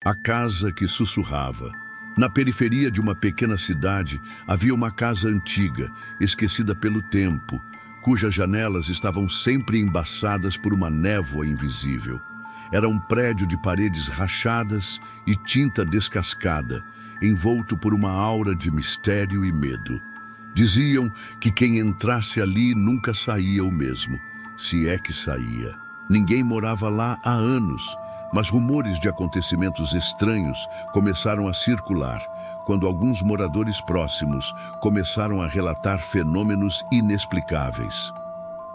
A casa que sussurrava. Na periferia de uma pequena cidade, havia uma casa antiga, esquecida pelo tempo, cujas janelas estavam sempre embaçadas por uma névoa invisível. Era um prédio de paredes rachadas e tinta descascada, envolto por uma aura de mistério e medo. Diziam que quem entrasse ali nunca saía o mesmo, se é que saía. Ninguém morava lá há anos, mas rumores de acontecimentos estranhos começaram a circular quando alguns moradores próximos começaram a relatar fenômenos inexplicáveis.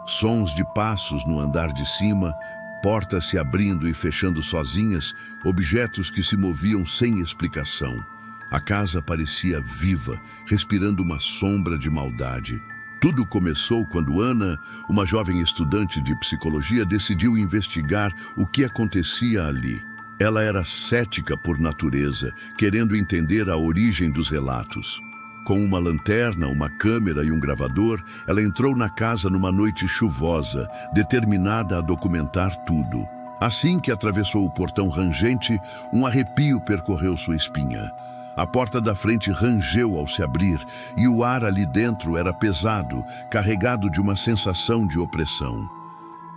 Sons de passos no andar de cima, portas se abrindo e fechando sozinhas, objetos que se moviam sem explicação. A casa parecia viva, respirando uma sombra de maldade. Tudo começou quando Ana, uma jovem estudante de psicologia, decidiu investigar o que acontecia ali. Ela era cética por natureza, querendo entender a origem dos relatos. Com uma lanterna, uma câmera e um gravador, ela entrou na casa numa noite chuvosa, determinada a documentar tudo. Assim que atravessou o portão rangente, um arrepio percorreu sua espinha. A porta da frente rangeu ao se abrir e o ar ali dentro era pesado, carregado de uma sensação de opressão.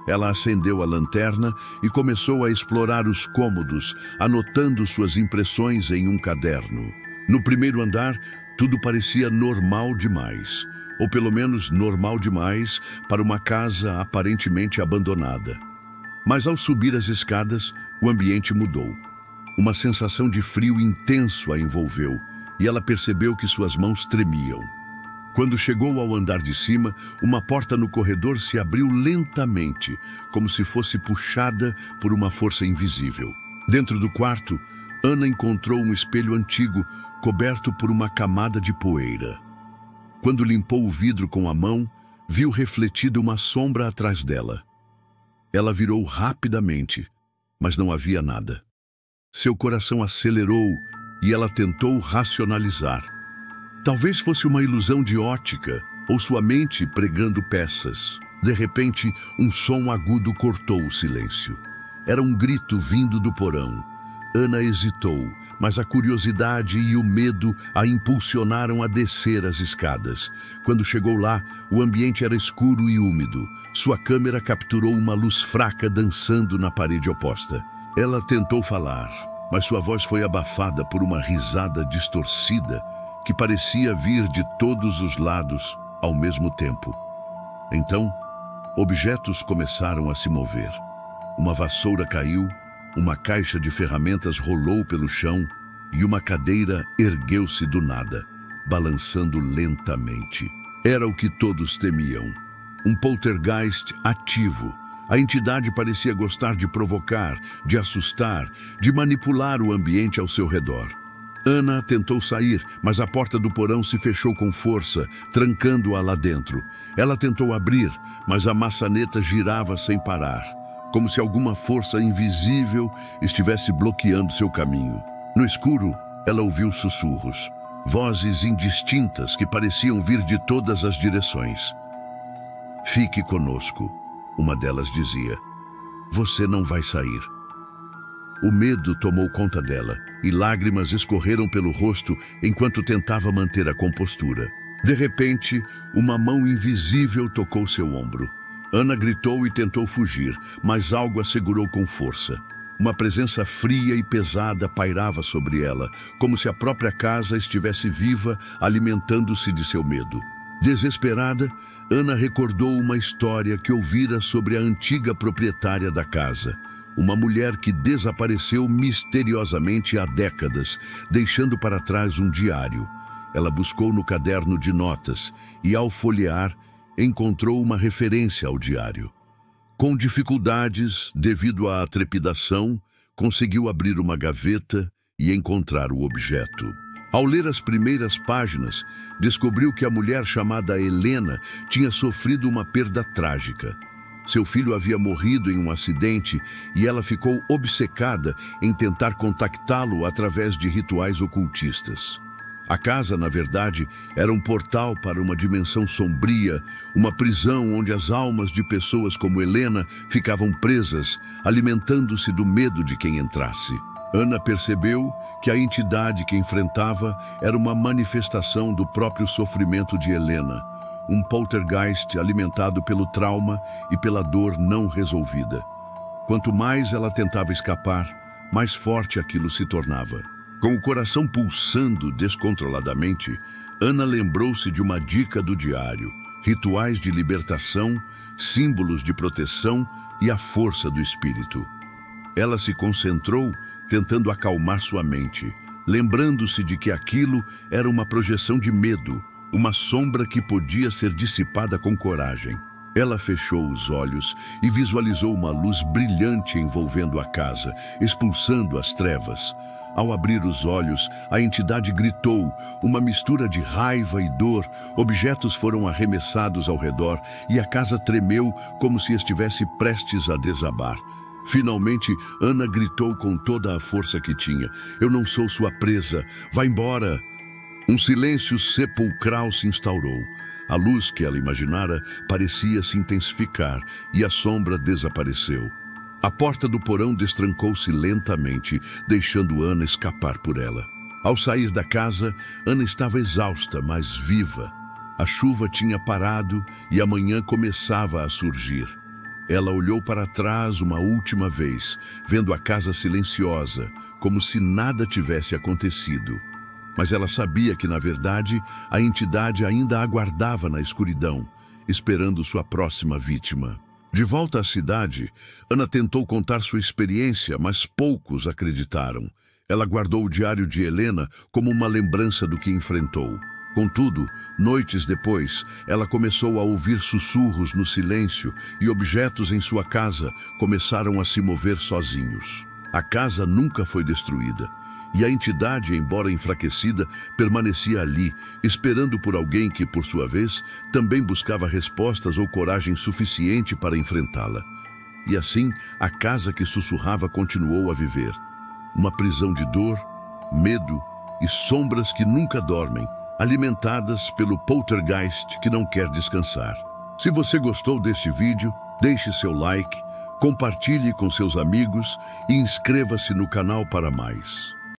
Ela acendeu a lanterna e começou a explorar os cômodos, anotando suas impressões em um caderno. No primeiro andar, tudo parecia normal demais, ou pelo menos normal demais para uma casa aparentemente abandonada. Mas ao subir as escadas, o ambiente mudou. Uma sensação de frio intenso a envolveu e ela percebeu que suas mãos tremiam. Quando chegou ao andar de cima, uma porta no corredor se abriu lentamente, como se fosse puxada por uma força invisível. Dentro do quarto, Ana encontrou um espelho antigo, coberto por uma camada de poeira. Quando limpou o vidro com a mão, viu refletida uma sombra atrás dela. Ela virou rapidamente, mas não havia nada. Seu coração acelerou e ela tentou racionalizar. Talvez fosse uma ilusão de ótica ou sua mente pregando peças. De repente, um som agudo cortou o silêncio. Era um grito vindo do porão. Ana hesitou, mas a curiosidade e o medo a impulsionaram a descer as escadas. Quando chegou lá, o ambiente era escuro e úmido. Sua câmera capturou uma luz fraca dançando na parede oposta. Ela tentou falar, mas sua voz foi abafada por uma risada distorcida que parecia vir de todos os lados ao mesmo tempo. Então, objetos começaram a se mover. Uma vassoura caiu, uma caixa de ferramentas rolou pelo chão e uma cadeira ergueu-se do nada, balançando lentamente. Era o que todos temiam. Um poltergeist ativo. A entidade parecia gostar de provocar, de assustar, de manipular o ambiente ao seu redor. Ana tentou sair, mas a porta do porão se fechou com força, trancando-a lá dentro. Ela tentou abrir, mas a maçaneta girava sem parar, como se alguma força invisível estivesse bloqueando seu caminho. No escuro, ela ouviu sussurros, vozes indistintas que pareciam vir de todas as direções. "Fique conosco", uma delas dizia. "Você não vai sair." O medo tomou conta dela e lágrimas escorreram pelo rosto enquanto tentava manter a compostura. De repente, uma mão invisível tocou seu ombro. Ana gritou e tentou fugir, mas algo a segurou com força. Uma presença fria e pesada pairava sobre ela, como se a própria casa estivesse viva, alimentando-se de seu medo. Desesperada, Ana recordou uma história que ouvira sobre a antiga proprietária da casa. Uma mulher que desapareceu misteriosamente há décadas, deixando para trás um diário. Ela buscou no caderno de notas e, ao folhear, encontrou uma referência ao diário. Com dificuldades, devido à trepidação, conseguiu abrir uma gaveta e encontrar o objeto. Ao ler as primeiras páginas, descobriu que a mulher chamada Helena tinha sofrido uma perda trágica. Seu filho havia morrido em um acidente e ela ficou obcecada em tentar contactá-lo através de rituais ocultistas. A casa, na verdade, era um portal para uma dimensão sombria, uma prisão onde as almas de pessoas como Helena ficavam presas, alimentando-se do medo de quem entrasse. Ana percebeu que a entidade que enfrentava era uma manifestação do próprio sofrimento de Helena, um poltergeist alimentado pelo trauma e pela dor não resolvida. Quanto mais ela tentava escapar, mais forte aquilo se tornava. Com o coração pulsando descontroladamente, Ana lembrou-se de uma dica do diário: rituais de libertação, símbolos de proteção e a força do espírito. Ela se concentrou, tentando acalmar sua mente, lembrando-se de que aquilo era uma projeção de medo, uma sombra que podia ser dissipada com coragem. Ela fechou os olhos e visualizou uma luz brilhante envolvendo a casa, expulsando as trevas. Ao abrir os olhos, a entidade gritou, uma mistura de raiva e dor. Objetos foram arremessados ao redor e a casa tremeu como se estivesse prestes a desabar. Finalmente, Ana gritou com toda a força que tinha: "Eu não sou sua presa, vá embora!" Um silêncio sepulcral se instaurou. A luz que ela imaginara parecia se intensificar e a sombra desapareceu. A porta do porão destrancou-se lentamente, deixando Ana escapar por ela. Ao sair da casa, Ana estava exausta, mas viva. A chuva tinha parado e a manhã começava a surgir. Ela olhou para trás uma última vez, vendo a casa silenciosa, como se nada tivesse acontecido. Mas ela sabia que, na verdade, a entidade ainda a aguardava na escuridão, esperando sua próxima vítima. De volta à cidade, Ana tentou contar sua experiência, mas poucos acreditaram. Ela guardou o diário de Helena como uma lembrança do que enfrentou. Contudo, noites depois, ela começou a ouvir sussurros no silêncio e objetos em sua casa começaram a se mover sozinhos. A casa nunca foi destruída. E a entidade, embora enfraquecida, permanecia ali, esperando por alguém que, por sua vez, também buscava respostas ou coragem suficiente para enfrentá-la. E assim, a casa que sussurrava continuou a viver. Uma prisão de dor, medo e sombras que nunca dormem, alimentadas pelo poltergeist que não quer descansar. Se você gostou deste vídeo, deixe seu like, compartilhe com seus amigos e inscreva-se no canal para mais.